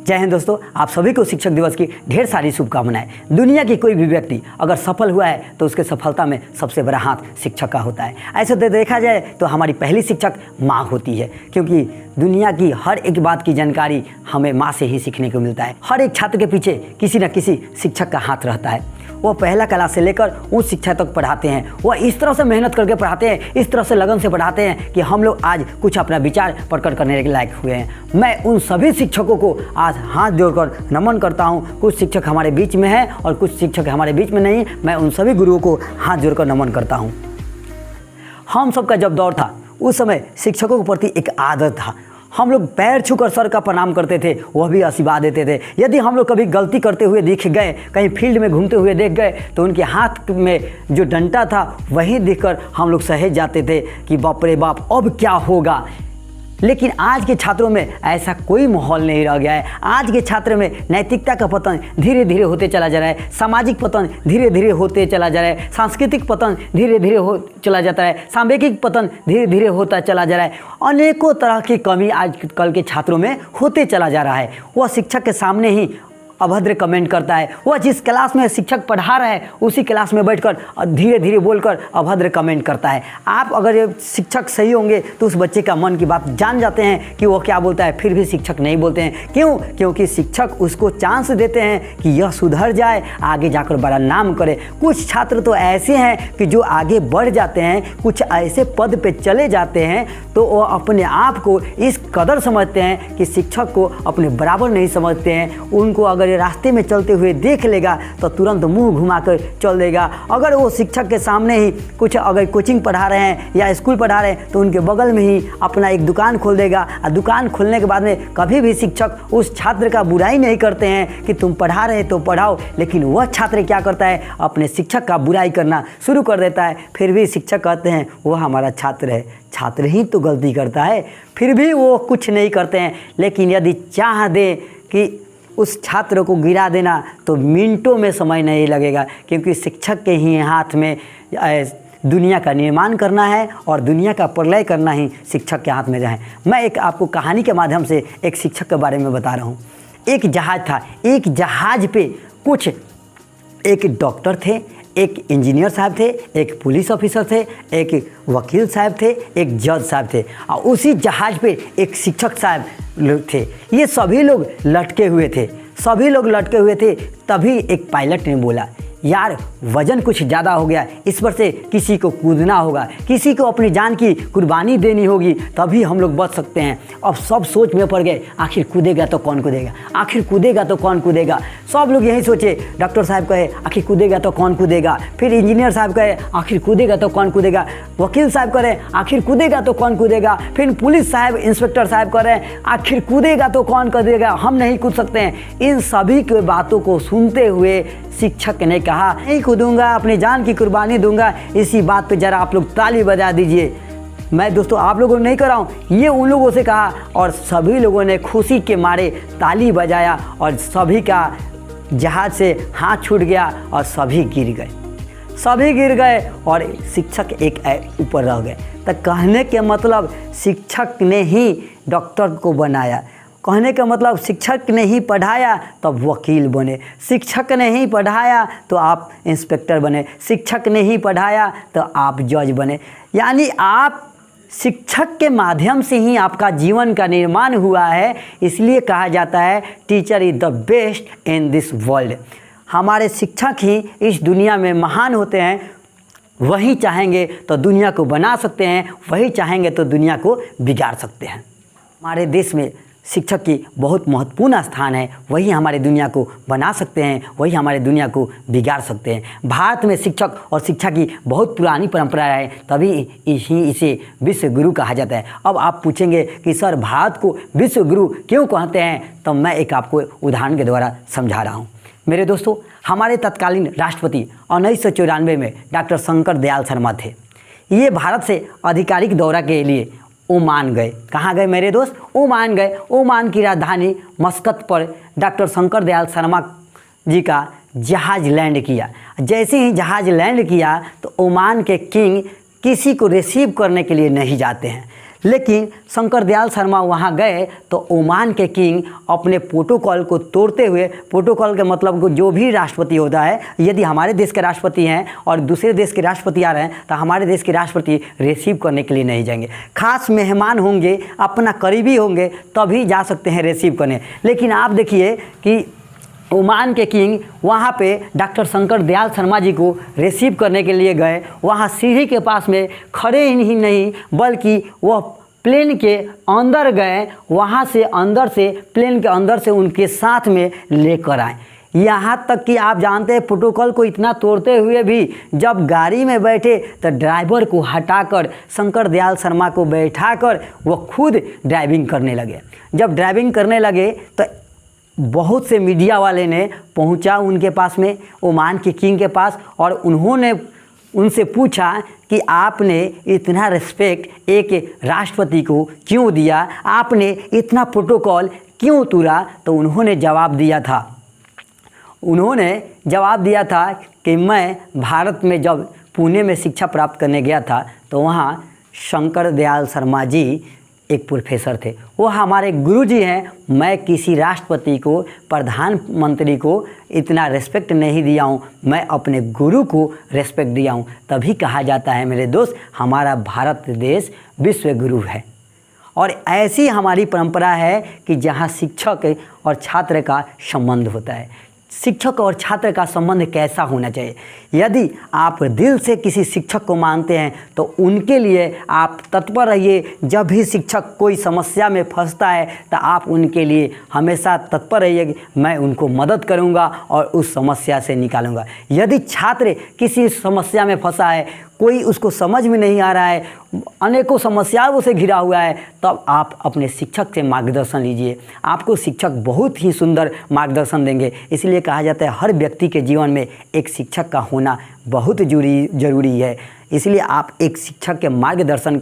जय हिंद दोस्तों, आप सभी को शिक्षक दिवस की ढेर सारी शुभकामनाएं। दुनिया की कोई भी व्यक्ति अगर सफल हुआ है तो उसके सफलता में सबसे बड़ा हाथ शिक्षक का होता है। ऐसे तो देखा जाए तो हमारी पहली शिक्षक माँ होती है, क्योंकि दुनिया की हर एक बात की जानकारी हमें माँ से ही सीखने को मिलता है। हर एक छात्र के पीछे किसी न किसी शिक्षक का हाथ रहता है। वो पहला क्लास से लेकर उच्च शिक्षा तक पढ़ाते हैं। वह इस तरह से मेहनत करके पढ़ाते हैं, इस तरह से लगन से पढ़ाते हैं कि हम लोग आज कुछ अपना विचार प्रकट करने के लायक हुए हैं। मैं उन सभी शिक्षकों को आज हाथ जोड़कर नमन करता हूँ। कुछ शिक्षक हमारे बीच में हैं और कुछ शिक्षक हमारे बीच में नहीं। मैं उन सभी गुरुओं को हाथ जोड़कर नमन करता हूँ। हम सबका जब दौर था उस समय शिक्षकों के प्रति एक आदर था। हम लोग पैर छूकर सर का प्रणाम करते थे, वह भी आशीर्वाद देते थे। यदि हम लोग कभी गलती करते हुए दिख गए, कहीं फील्ड में घूमते हुए देख गए, तो उनके हाथ में जो डंडा था वहीं देखकर हम लोग सहज जाते थे कि बाप रे बाप अब क्या होगा। लेकिन आज के छात्रों में ऐसा कोई माहौल नहीं रह गया है। आज के छात्र में नैतिकता का पतन धीरे धीरे होते चला जा रहा है, सामाजिक पतन धीरे धीरे होते चला जा रहा है, सांस्कृतिक पतन धीरे धीरे हो चला जाता है, सांवेगिक पतन धीरे धीरे होता चला जा रहा है। अनेकों तरह की कमी आजकल के छात्रों में होते चला जा रहा है। वह शिक्षक के सामने ही अभद्र कमेंट करता है। वह जिस क्लास में शिक्षक पढ़ा रहा है उसी क्लास में बैठकर धीरे धीरे बोलकर अभद्र कमेंट करता है। आप अगर ये शिक्षक सही होंगे तो उस बच्चे का मन की बात जान जाते हैं कि वो क्या बोलता है, फिर भी शिक्षक नहीं बोलते हैं। क्यों? क्योंकि शिक्षक उसको चांस देते हैं कि यह सुधर जाए, आगे जाकर बड़ा नाम करे। कुछ छात्र तो ऐसे हैं कि जो आगे बढ़ जाते हैं, कुछ ऐसे पद पे चले जाते हैं तो वो अपने आप को इस कदर समझते हैं कि शिक्षक को अपने बराबर नहीं समझते हैं। उनको अगर रास्ते में चलते हुए देख लेगा तो तुरंत मुंह घुमाकर चल देगा। अगर वो शिक्षक के सामने ही कुछ अगर कोचिंग पढ़ा रहे हैं या स्कूल पढ़ा रहे हैं तो उनके बगल में ही अपना एक दुकान खोल देगा। और दुकान खोलने के बाद में कभी भी शिक्षक उस छात्र का बुराई नहीं करते हैं कि तुम पढ़ा रहे तो पढ़ाओ, लेकिन वह छात्र क्या करता है, अपने शिक्षक का बुराई करना शुरू कर देता है। फिर भी शिक्षक कहते हैं वह हमारा छात्र है, छात्र ही तो गलती करता है, फिर भी वो कुछ नहीं करते हैं। लेकिन यदि चाह दें कि उस छात्र को गिरा देना तो मिनटों में समय नहीं लगेगा, क्योंकि शिक्षक के ही हाथ में दुनिया का निर्माण करना है और दुनिया का प्रलय करना ही शिक्षक के हाथ में है। मैं एक आपको कहानी के माध्यम से एक शिक्षक के बारे में बता रहा हूँ। एक जहाज़ था, एक जहाज़ पे कुछ एक डॉक्टर थे, एक इंजीनियर साहब थे, एक पुलिस ऑफिसर थे, एक वकील साहब थे, एक जज साहब थे, और उसी जहाज़ पे एक शिक्षक साहब लोग थे। ये सभी लोग लटके हुए थे, सभी लोग लटके हुए थे। तभी एक पायलट ने बोला, यार वज़न कुछ ज़्यादा हो गया, इस पर से किसी को कूदना होगा, किसी को अपनी जान की कुर्बानी देनी होगी, तभी हम लोग बच सकते हैं। अब सब सोच में पड़ गए, आखिर कूदेगा तो कौन कूदेगा, आखिर कूदेगा तो कौन कूदेगा। सब लोग यही सोचे। डॉक्टर साहब कहे आखिर कूदेगा तो कौन कूदेगा, फिर इंजीनियर साहब कहे आखिर कूदेगा तो कौन कूदेगा, वकील साहब कहे आखिर कूदेगा तो कौन कूदेगा, फिर पुलिस साहब इंस्पेक्टर साहब कहे आखिर कूदेगा तो कौन कूदेगा, हम नहीं कूद सकते हैं। इन सभी के बातों को सुनते हुए शिक्षक ने कहा नहीं कूदूंगा, अपनी जान की कुर्बानी दूंगा। इसी बात पे जरा आप लोग ताली बजा दीजिए। मैं दोस्तों आप लोगों को नहीं कर रहा हूँ, ये उन लोगों से कहा और सभी लोगों ने खुशी के मारे ताली बजाया और सभी का जहाज से हाथ छूट गया और सभी गिर गए, सभी गिर गए और शिक्षक एक ऊपर रह गए। तो कहने के मतलब शिक्षक ने ही डॉक्टर को बनाया, कहने का मतलब शिक्षक ने ही पढ़ाया तो आप वकील बने, शिक्षक ने ही पढ़ाया तो आप इंस्पेक्टर बने, शिक्षक ने ही पढ़ाया तो आप जज बने। यानी आप शिक्षक के माध्यम से ही आपका जीवन का निर्माण हुआ है। इसलिए कहा जाता है teacher is the best in this world. हमारे शिक्षक ही इस दुनिया में महान होते हैं। वही चाहेंगे तो दुनिया को बना सकते हैं, वही चाहेंगे तो दुनिया को बिगाड़ सकते हैं। हमारे देश में शिक्षक की बहुत महत्वपूर्ण स्थान है। वही हमारे दुनिया को बना सकते हैं, वही हमारे दुनिया को बिगाड़ सकते हैं। भारत में शिक्षक और शिक्षा की बहुत पुरानी परंपरा है, तभी इसे विश्व गुरु कहा जाता है। अब आप पूछेंगे कि सर भारत को विश्व गुरु क्यों कहते हैं, तो मैं एक आपको उदाहरण के द्वारा समझा रहा हूँ। मेरे दोस्तों, हमारे तत्कालीन राष्ट्रपति 1994 में डॉक्टर शंकर दयाल शर्मा थे। ये भारत से आधिकारिक दौरा के लिए ओमान गए। कहाँ गए मेरे दोस्त? ओमान गए। ओमान की राजधानी मस्कत पर डॉक्टर शंकर दयाल शर्मा जी का जहाज़ लैंड किया। जैसे ही जहाज़ लैंड किया तो ओमान के किंग किसी को रिसीव करने के लिए नहीं जाते हैं, लेकिन शंकर दयाल शर्मा वहाँ गए तो ओमान के किंग अपने प्रोटोकॉल को तोड़ते हुए, प्रोटोकॉल के मतलब को जो भी राष्ट्रपति होता है, यदि हमारे देश के राष्ट्रपति हैं और दूसरे देश के राष्ट्रपति आ रहे हैं तो हमारे देश के राष्ट्रपति रिसीव करने के लिए नहीं जाएंगे। खास मेहमान होंगे, अपना करीबी होंगे, तभी जा सकते हैं रिसीव करने। लेकिन आप देखिए कि ओमान के किंग वहाँ पे डॉक्टर शंकर दयाल शर्मा जी को रिसीव करने के लिए गए। वहाँ सीढ़ी के पास में खड़े ही नहीं बल्कि वह प्लेन के अंदर गए, वहाँ से अंदर से प्लेन के अंदर से उनके साथ में लेकर आए। यहाँ तक कि आप जानते हैं प्रोटोकॉल को इतना तोड़ते हुए भी जब गाड़ी में बैठे तो ड्राइवर को हटाकर शंकर दयाल शर्मा को बैठाकर वो खुद ड्राइविंग करने लगे। जब ड्राइविंग करने लगे तो बहुत से मीडिया वाले ने पहुंचा उनके पास में, ओमान के किंग के पास, और उन्होंने उनसे पूछा कि आपने इतना रिस्पेक्ट एक राष्ट्रपति को क्यों दिया, आपने इतना प्रोटोकॉल क्यों तोड़ा। तो उन्होंने जवाब दिया था कि मैं भारत में जब पुणे में शिक्षा प्राप्त करने गया था तो वहाँ शंकर दयाल शर्मा जी एक प्रोफेसर थे, वो हमारे गुरुजी हैं। मैं किसी राष्ट्रपति को, प्रधानमंत्री को इतना रिस्पेक्ट नहीं दिया हूँ, मैं अपने गुरु को रिस्पेक्ट दिया हूँ। तभी कहा जाता है मेरे दोस्त, हमारा भारत देश विश्व गुरु है। और ऐसी हमारी परंपरा है कि जहाँ शिक्षक और छात्र का संबंध होता है। शिक्षक और छात्र का संबंध कैसा होना चाहिए? यदि आप दिल से किसी शिक्षक को मानते हैं तो उनके लिए आप तत्पर रहिए। जब भी शिक्षक कोई समस्या में फंसता है तो आप उनके लिए हमेशा तत्पर रहिए कि मैं उनको मदद करूंगा और उस समस्या से निकालूंगा। यदि छात्र किसी समस्या में फंसा है, कोई उसको समझ में नहीं आ रहा है, अनेकों समस्याओं से घिरा हुआ है, तब आप अपने शिक्षक से मार्गदर्शन लीजिए। आपको शिक्षक बहुत ही सुंदर मार्गदर्शन देंगे। इसलिए कहा जाता है हर व्यक्ति के जीवन में एक शिक्षक का होना बहुत ज़रूरी है। इसलिए आप एक शिक्षक के मार्गदर्शन